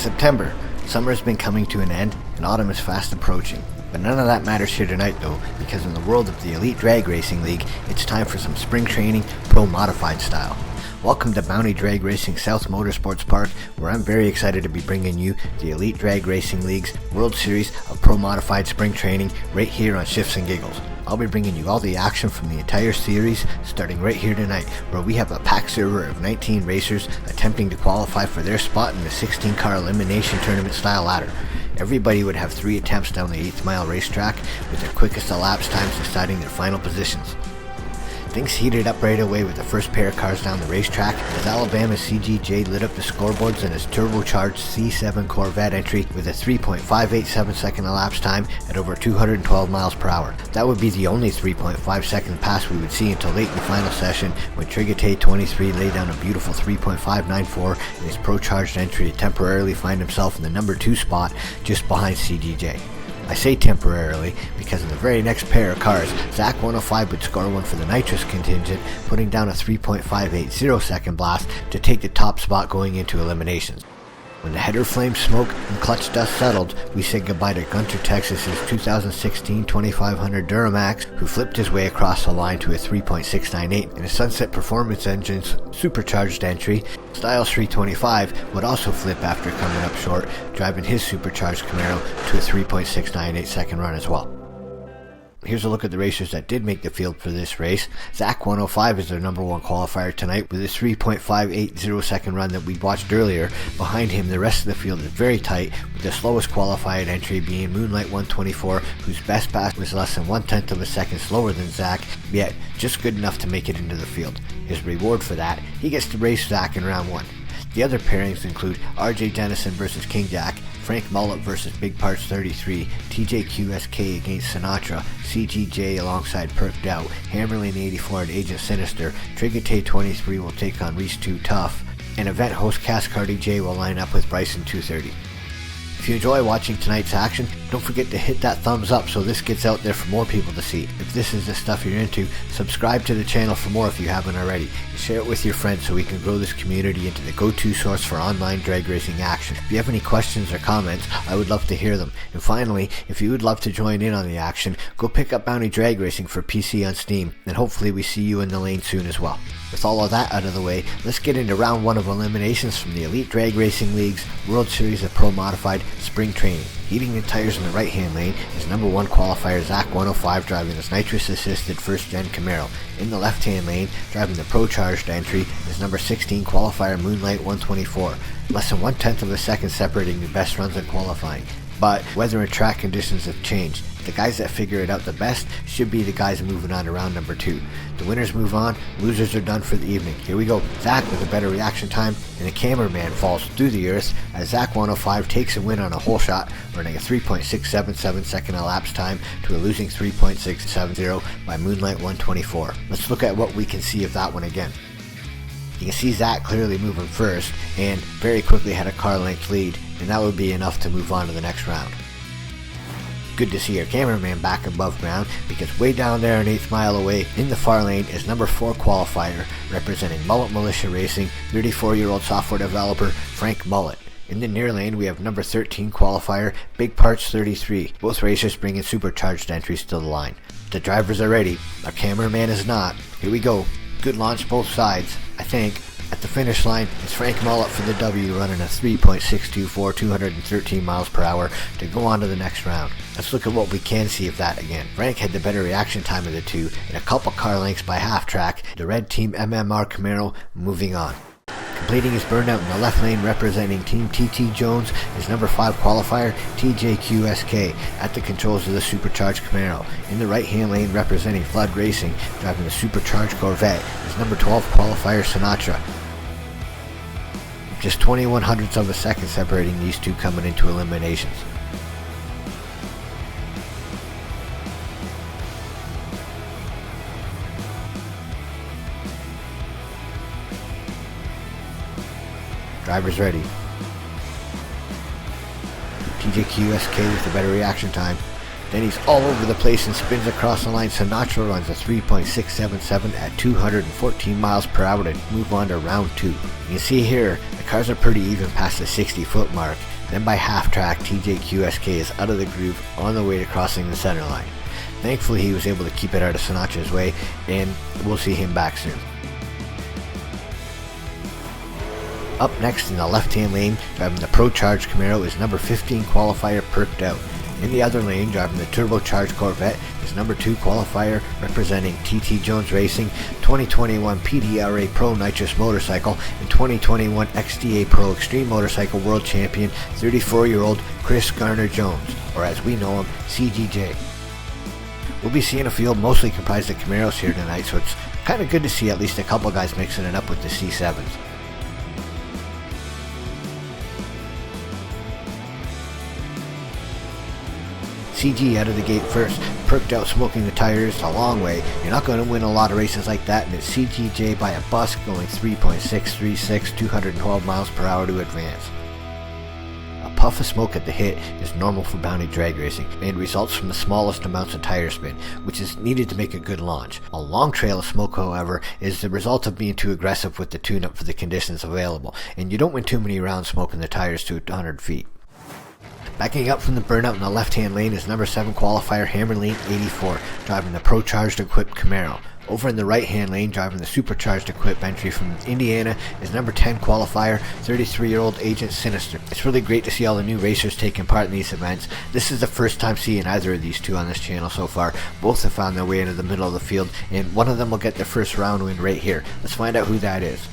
September. Summer has been coming to an end and autumn is fast approaching. But none of that matters here tonight though, because in the world of the Elite Drag Racing League, it's time for some spring training, pro modified style. Welcome to Bounty Drag Racing South Motorsports Park, where I'm very excited to be bringing you the Elite Drag Racing League's World Series of Pro Modified Spring Training right here on Shifts and Giggles. I'll be bringing you all the action from the entire series, starting right here tonight, where we have a packed server of 19 racers attempting to qualify for their spot in the 16-car elimination tournament style ladder. Everybody would have 3 attempts down the 8th mile racetrack, with their quickest elapsed times deciding their final positions. Things heated up right away with the first pair of cars down the racetrack as Alabama's CGJ lit up the scoreboards in his turbocharged C7 Corvette entry with a 3.587 second elapsed time at over 212 miles per hour. That would be the only 3.5 second pass we would see until late in the final session when Trigate 23 laid down a beautiful 3.594 in his pro-charged entry to temporarily find himself in the number 2 spot just behind CGJ. I say temporarily because in the very next pair of cars, Zach 105 would score one for the nitrous contingent, putting down a 3.580 second blast to take the top spot going into eliminations. When the header flame smoke and clutch dust settled, we said goodbye to Gunter Texas's 2016 2500 Duramax, who flipped his way across the line to a 3.698 in a Sunset Performance Engine's supercharged entry. Styles 325 would also flip after coming up short, driving his supercharged Camaro to a 3.698 second run as well. Here's a look at the racers that did make the field for this race. Zach 105 is their number 1 qualifier tonight with a 3.580 second run that we watched earlier. Behind him, the rest of the field is very tight, with the slowest qualified entry being Moonlight 124, whose best pass was less than 1/10 of a second slower than Zach, yet just good enough to make it into the field. His reward for that, he gets to race Zach in round 1. The other pairings include RJ Dennison versus King Jack, Frank Mullet versus Big Parts 33, TJQSK against Sinatra, CGJ alongside Perked Out, Hammerlane 84 and Agent Sinister, Trigate 23 will take on Reese 2 Tough, and event host Cass Cardi J will line up with Bryson 230. If you enjoy watching tonight's action, don't forget to hit that thumbs up so this gets out there for more people to see. If this is the stuff you're into, subscribe to the channel for more if you haven't already. And share it with your friends so we can grow this community into the go-to source for online drag racing action. If you have any questions or comments, I would love to hear them. And finally, if you would love to join in on the action, go pick up Bounty Drag Racing for PC on Steam, and hopefully we see you in the lane soon as well. With all of that out of the way, let's get into round 1 of eliminations from the Elite Drag Racing League's World Series of Pro Modified Spring Training. Heating the tires in the right-hand lane is number 1 qualifier Zach 105 driving his nitrous-assisted first-gen Camaro. In the left-hand lane, driving the pro-charged entry, is number 16 qualifier Moonlight 124. Less than 1/10 of a second separating the best runs in qualifying. But weather and track conditions have changed. The guys that figure it out the best should be the guys moving on to round number 2. The winners move on, losers are done for the evening. Here we go. Zach with a better reaction time, and the cameraman falls through the earth as Zach 105 takes a win on a hole shot, running a 3.677 second elapsed time to a losing 3.670 by Moonlight 124. Let's look at what we can see of that one again. You can see Zach clearly moving first, and very quickly had a car length lead, and that would be enough to move on to the next round. Good to see our cameraman back above ground, because way down there an 1/8 mile away in the far lane is number 4 qualifier representing Mullet Militia Racing, 34-year-old software developer Frank Mullet. In the near lane we have number 13 qualifier Big Parts 33, both racers bringing supercharged entries to the line. The drivers are ready, our cameraman is not. Here we go. Good launch both sides, I think. At the finish line, it's Frank Mullet for the W running a 3.624, 213 miles per hour to go on to the next round. Let's look at what we can see of that again. Frank had the better reaction time of the two, and a couple car lengths by half track, the red Team MMR Camaro moving on. Completing his burnout in the left lane representing Team TT Jones is number 5 qualifier TJQSK at the controls of the supercharged Camaro. In the right hand lane representing Flood Racing, driving the supercharged Corvette, is number 12 qualifier Sinatra. Just 21/100ths of a second separating these two coming into eliminations. Drivers ready. TJQSK with the better reaction time. Then he's all over the place and spins across the line. Sinatra runs a 3.677 at 214 miles per hour to move on to round 2. You can see here, the cars are pretty even past the 60-foot mark. Then by half-track, TJQSK is out of the groove on the way to crossing the center line. Thankfully, he was able to keep it out of Sinatra's way, and we'll see him back soon. Up next in the left-hand lane, driving the Pro-Charged Camaro, is number 15 qualifier Perked Out. In the other lane, driving the turbocharged Corvette, is number 2 qualifier representing TT Jones Racing, 2021 PDRA Pro Nitrous Motorcycle, and 2021 XDA Pro Extreme Motorcycle World Champion, 34-year-old Chris Garner-Jones, or as we know him, CGJ. We'll be seeing a field mostly comprised of Camaros here tonight, so it's kind of good to see at least a couple guys mixing it up with the C7s. CG out of the gate first, Perked Out smoking the tires a long way. You're not going to win a lot of races like that, and it's CGJ by a bus going 3.636, 212 miles per hour to advance. A puff of smoke at the hit is normal for Bounty drag racing and results from the smallest amounts of tire spin, which is needed to make a good launch. A long trail of smoke, however, is the result of being too aggressive with the tune-up for the conditions available, and you don't win too many rounds smoking the tires to 100 feet. Backing up from the burnout in the left-hand lane is number 7 qualifier Hammerlane 84, driving the Pro-Charged equipped Camaro. Over in the right-hand lane, driving the Supercharged equipped entry from Indiana, is number 10 qualifier 33-year-old Agent Sinister. It's really great to see all the new racers taking part in these events. This is the first time seeing either of these two on this channel so far. Both have found their way into the middle of the field, and one of them will get their first round win right here. Let's find out who that is.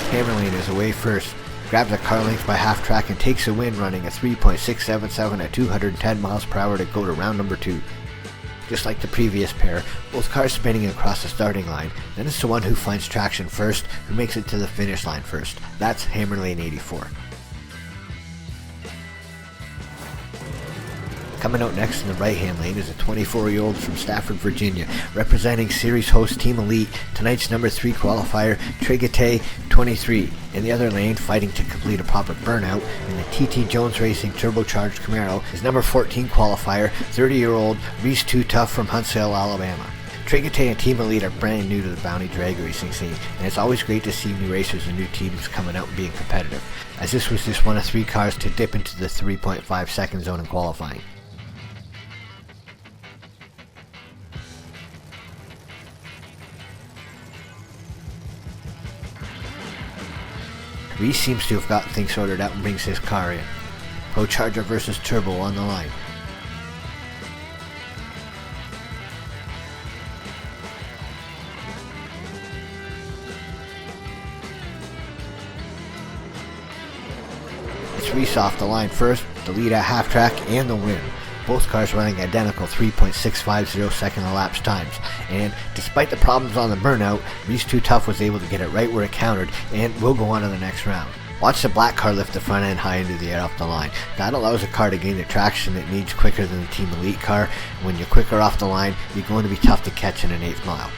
Hammerlane is away first, grabs a car length by half track and takes a win running a 3.677 at 210 miles per hour to go to round number 2. Just like the previous pair, both cars spinning across the starting line, then it's the one who finds traction first who makes it to the finish line first. That's Hammerlane 84. Coming out next in the right-hand lane is a 24-year-old from Stafford, Virginia, representing series host Team Elite, tonight's number 3 qualifier, Trigate 23. In the other lane, fighting to complete a proper burnout in the TT Jones Racing turbocharged Camaro, is number 14 qualifier, 30-year-old Reese Too Tough from Huntsville, Alabama. Trigate and Team Elite are brand new to the Bounty drag racing scene, and it's always great to see new racers and new teams coming out and being competitive, as this was just one of 3 cars to dip into the 3.5 second zone in qualifying. Reese seems to have gotten things sorted out and brings his car in. Pro-Charger versus Turbo on the line. It's Reese off the line first, the lead at half track, and the win. Both cars running identical 3.650 second elapsed times, and despite the problems on the burnout, Reese Too Tough was able to get it right where it countered, and will go on to the next round. Watch the black car lift the front end high into the air off the line. That allows the car to gain the traction it needs quicker than the Team Elite car. When you're quicker off the line, you're going to be tough to catch in an 8th mile.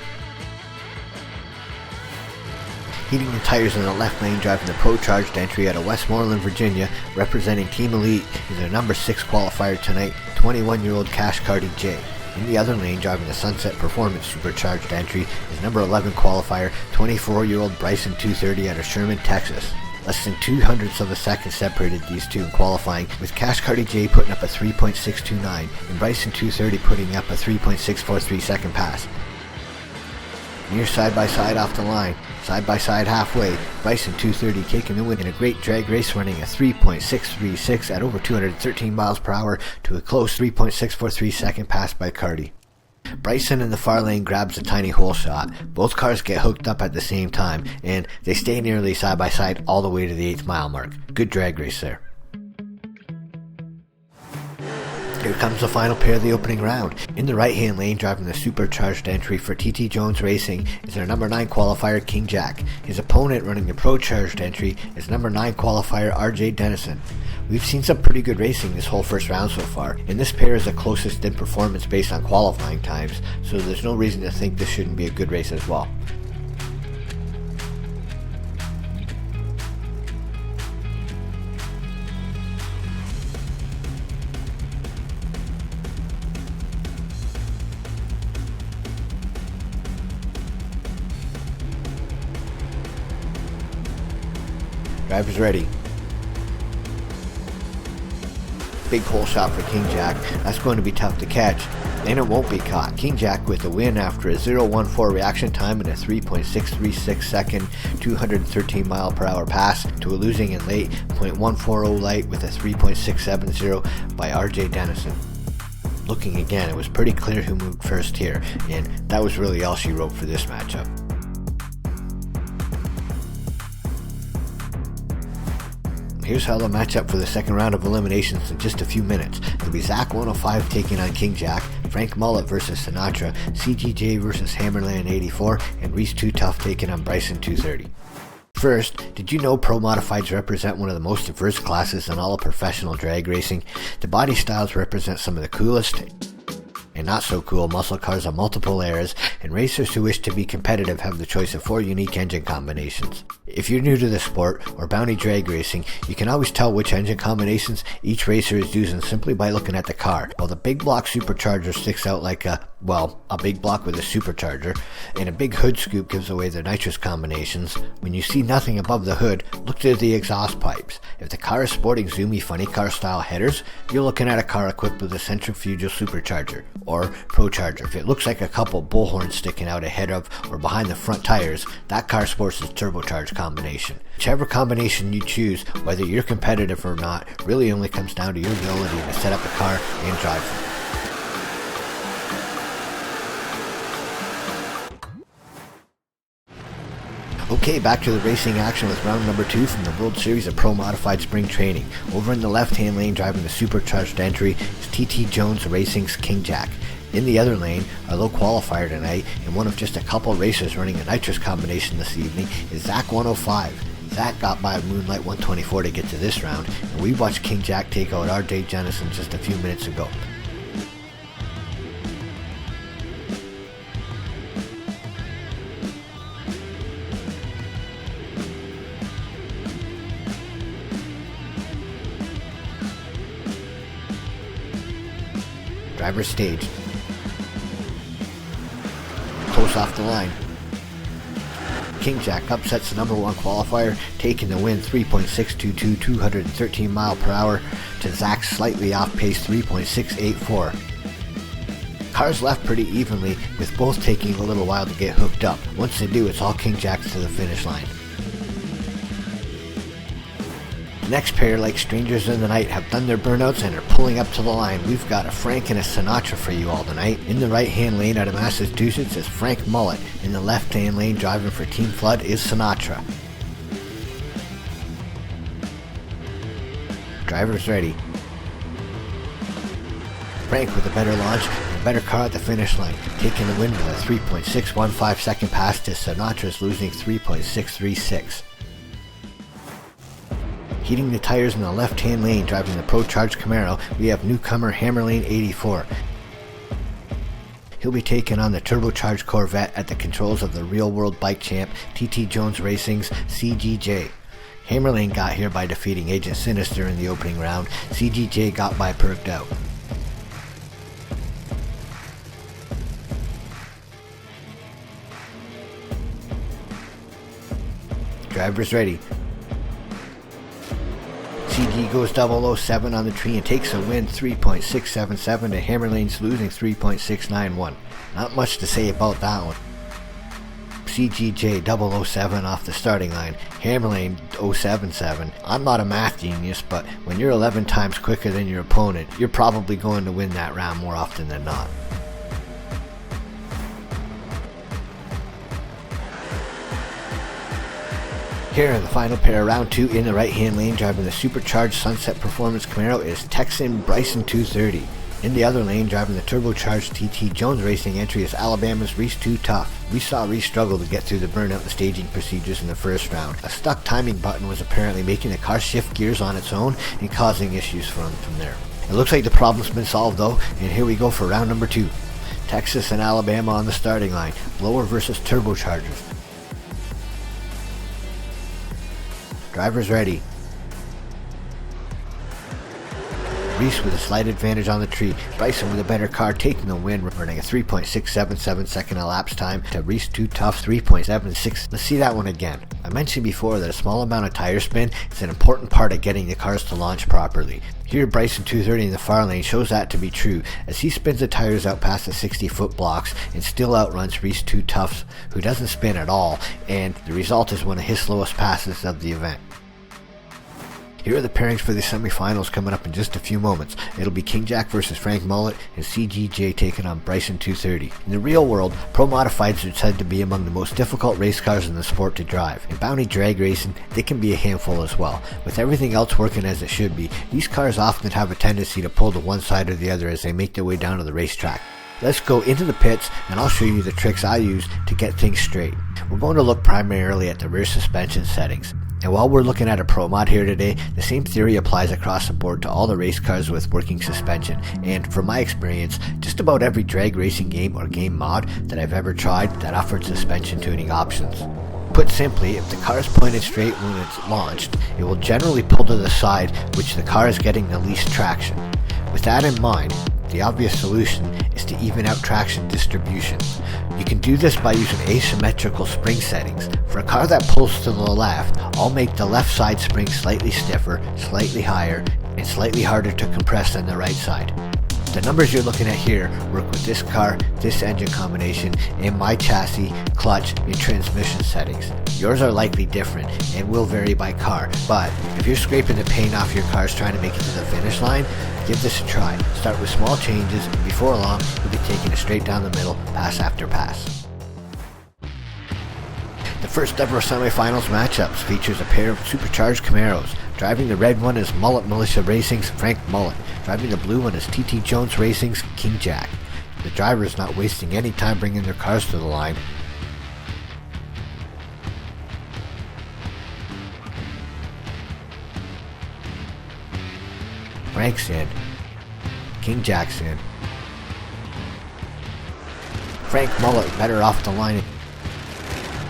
Heating the tires in the left lane, driving the Pro-Charged entry out of Westmoreland, Virginia, representing Team Elite, is their number 6 qualifier tonight, 21-year-old Cash Cardi J. In the other lane, driving the Sunset Performance Supercharged entry, is number 11 qualifier, 24-year-old Bryson 230 out of Sherman, Texas. Less than 0.02 of a second separated these two in qualifying, with Cash Cardi J putting up a 3.629 and Bryson 230 putting up a 3.643 second pass. Near side-by-side off the line, side-by-side halfway, Bryson 230 taking the win in a great drag race, running a 3.636 at over 213 miles per hour to a close 3.643 second pass by Cardi. Bryson in the far lane grabs a tiny hole shot. Both cars get hooked up at the same time, and they stay nearly side-by-side all the way to the 8th mile mark. Good drag race there. Here comes the final pair of the opening round. In the right-hand lane, driving the supercharged entry for TT Jones Racing, is their number 9 qualifier, King Jack. His opponent running the pro-charged entry is number 9 qualifier, RJ Dennison. We've seen some pretty good racing this whole first round so far, and this pair is the closest in performance based on qualifying times, so there's no reason to think this shouldn't be a good race as well. Drivers ready. Big hole shot for King Jack. That's going to be tough to catch. And it won't be caught. King Jack with the win after a 0.14 reaction time and a 3.636 second 213 mile per hour pass to a losing in late 0.140 light with a 3.670 by RJ Dennison. Looking again, it was pretty clear who moved first here, and that was really all she wrote for this matchup. Here's how they'll match up for the second round of eliminations in just a few minutes. It'll be Zach 105 taking on King Jack, Frank Mullet versus Sinatra, CGJ versus Hammerland 84, and Reese Too Tough taking on Bryson 230. First, did you know Pro Modifieds represent one of the most diverse classes in all of professional drag racing? The body styles represent some of the coolest and not so cool muscle cars of multiple eras, and racers who wish to be competitive have the choice of 4 unique engine combinations. If you're new to the sport or bounty drag racing, you can always tell which engine combinations each racer is using simply by looking at the car. While the big block supercharger sticks out like a big block with a supercharger, and a big hood scoop gives away the nitrous combinations, when you see nothing above the hood, look to the exhaust pipes. If the car is sporting zoomy funny car style headers, you're looking at a car equipped with a centrifugal supercharger, or ProCharger. If it looks like a couple bullhorns sticking out ahead of or behind the front tires, that car sports its turbocharged combination. Whichever combination you choose, whether you're competitive or not, really only comes down to your ability to set up a car and drive it. Okay, back to the racing action with round number 2 from the World Series of Pro Modified Spring Training. Over in the left-hand lane driving the supercharged entry is TT Jones Racing's King Jack. In the other lane, our low qualifier tonight, and one of just a couple racers running a nitrous combination this evening, is Zach 105. Zach got by Moonlight 124 to get to this round, and we watched King Jack take out RJ Dennison just a few minutes ago. Driver staged. Close off the line. King Jack upsets the number 1 qualifier, taking the win 3.622 213 mile per hour to Zach's slightly off pace 3.684. Cars left pretty evenly, with both taking a little while to get hooked up. Once they do, it's all King Jacks to the finish line. The next pair, like strangers in the night, have done their burnouts and are pulling up to the line. We've got a Frank and a Sinatra for you all tonight. In the right-hand lane out of Massachusetts is Frank Mullet. In the left-hand lane driving for Team Flood is Sinatra. Drivers ready. Frank with a better launch and a better car at the finish line, taking the win with a 3.615 second pass to Sinatra's losing 3.636. Heating the tires in the left-hand lane, driving the Pro-Charged Camaro, we have newcomer Hammerlane 84. He'll be taking on the turbocharged Corvette at the controls of the real-world bike champ TT Jones Racing's CGJ. Hammerlane got here by defeating Agent Sinister in the opening round. CGJ got by perked out. Drivers ready. CG goes 007 on the tree and takes a win 3.677 to Hammerlane's losing 3.691. Not much to say about that one. CGJ 007 off the starting line, Hammerlane 077. I'm not a math genius, but when you're 11 times quicker than your opponent, you're probably going to win that round more often than not. Here in the final pair of round 2 in the right-hand lane driving the supercharged Sunset Performance Camaro is Texan Bryson 230. In the other lane driving the turbocharged TT Jones Racing entry is Alabama's Reese Too Tough. We saw Reese struggle to get through the burnout and staging procedures in the first round. A stuck timing button was apparently making the car shift gears on its own and causing issues from there. It looks like the problem's been solved though, and here we go for round number 2. Texas and Alabama on the starting line, blower versus turbochargers. Drivers ready. Reese with a slight advantage on the tree. Bryson with a better car taking the win, running a 3.677 second elapsed time to Reese 2 Tough 3.76. Let's see that one again. I mentioned before that a small amount of tire spin is an important part of getting the cars to launch properly. Here Bryson 230 in the far lane shows that to be true as he spins the tires out past the 60-foot blocks and still outruns Reese 2 Toughs, who doesn't spin at all, and the result is one of his slowest passes of the event. Here are the pairings for the semifinals coming up in just a few moments. It'll be King Jack versus Frank Mullet and CGJ taking on Bryson 230. In the real world, Pro Modifieds are said to be among the most difficult race cars in the sport to drive. In bounty drag racing, they can be a handful as well. With everything else working as it should be, these cars often have a tendency to pull to one side or the other as they make their way down to the racetrack. Let's go into the pits and I'll show you the tricks I use to get things straight. We're going to look primarily at the rear suspension settings. And while we're looking at a Pro Mod here today, the same theory applies across the board to all the race cars with working suspension. And from my experience, just about every drag racing game or game mod that I've ever tried that offered suspension tuning options. Put simply, if the car is pointed straight when it's launched, it will generally pull to the side which the car is getting the least traction. With that in mind, the obvious solution is to even out traction distribution. You can do this by using asymmetrical spring settings. For a car that pulls to the left, I'll make the left side spring slightly stiffer, slightly higher, and slightly harder to compress than the right side. The numbers you're looking at here work with this car, this engine combination, and my chassis, clutch, and transmission settings. Yours are likely different and will vary by car, but if you're scraping the paint off your cars trying to make it to the finish line, give this a try. Start with small changes, and before long, you'll be taking it straight down the middle, pass after pass. The first ever semifinals matchups features a pair of supercharged Camaros. Driving the red one is Mullet Militia Racing's Frank Mullet. Driving the blue one is TT Jones Racing's King Jack. The driver is not wasting any time bringing their cars to the line. Frank's in. King Jack's in. Frank Mullet better off the line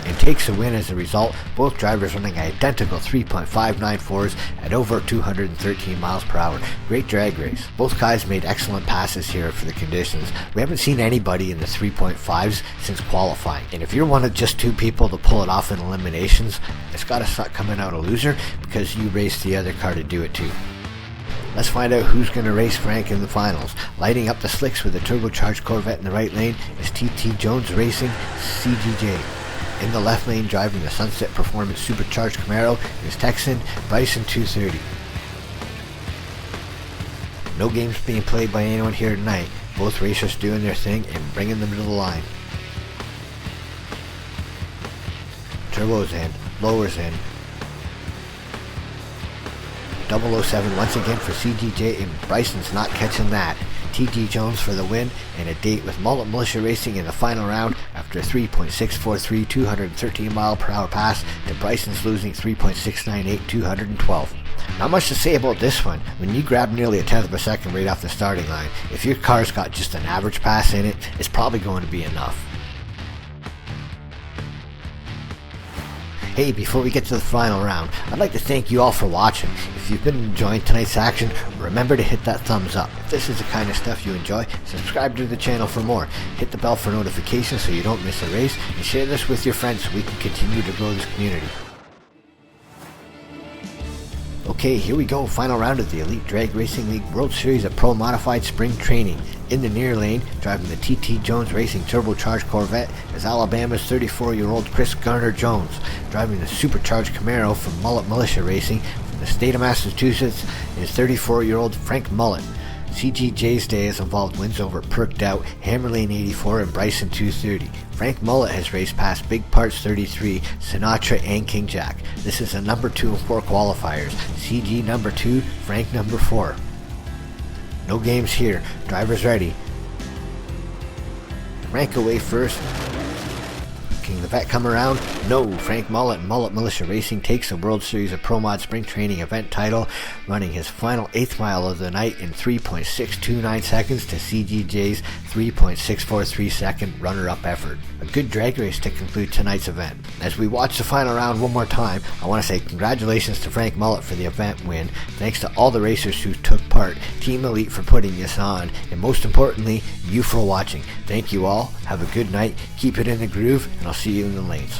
and takes the win as a result, both drivers running identical 3.594s at over 213 miles per hour. Great drag race. Both guys made excellent passes here for the conditions. We haven't seen anybody in the 3.5s since qualifying, and if you're one of just two people to pull it off in eliminations, it's gotta suck coming out a loser because you raced the other car to do it too. Let's find out who's going to race Frank in the finals. Lighting up the slicks with a turbocharged Corvette in the right lane is TT Jones Racing CGJ. In the left lane, driving the Sunset Performance Supercharged Camaro is Texan Bryson 230. No games being played by anyone here tonight. Both racers doing their thing and bringing them to the line. Turbo's in, lower's in. 007 once again for CGJ, and Bryson's not catching that. TT Jones for the win and a date with Mullet Militia Racing in the final round after a 3.643 213 mile per hour pass to Bryson's losing 3.698 212. Not much to say about this one. When you grab nearly a tenth of a second right off the starting line, if your car's got just an average pass in it, it's probably going to be enough. Hey, before we get to the final round, I'd like to thank you all for watching. If you've been enjoying tonight's action, remember to hit that thumbs up. If this is the kind of stuff you enjoy, subscribe to the channel for more. Hit the bell for notifications so you don't miss a race, and share this with your friends so we can continue to grow this community. Okay, here we go, final round of the Elite Drag Racing League World Series of Pro Modified Spring Training. In the near lane, driving the TT Jones Racing turbocharged Corvette is Alabama's 34-year-old Chris Garner Jones. Driving the supercharged Camaro from Mullet Militia Racing from the state of Massachusetts is 34-year-old Frank Mullet. CGJ's day has involved wins over Perked Out, Hammerlane 84, and Bryson 230. Frank Mullet has raced past Big Parts 33, Sinatra, and King Jack. This is a number 2 and 4 qualifiers. CG number 2, Frank number 4. No games here. Drivers ready. Frank away first. King Making the vet come around? No, Frank Mullet and Mullet Militia Racing takes the World Series of Pro Mod Spring Training event title, running his final 8th mile of the night in 3.629 seconds to CGJ's 3.643 second runner-up effort. A good drag race to conclude tonight's event. As we watch the final round one more time, I want to say congratulations to Frank Mullet for the event win, thanks to all the racers who took part, Team Elite for putting this on, and most importantly, you for watching. Thank you all, have a good night, keep it in the groove, and I'll see you in the lanes.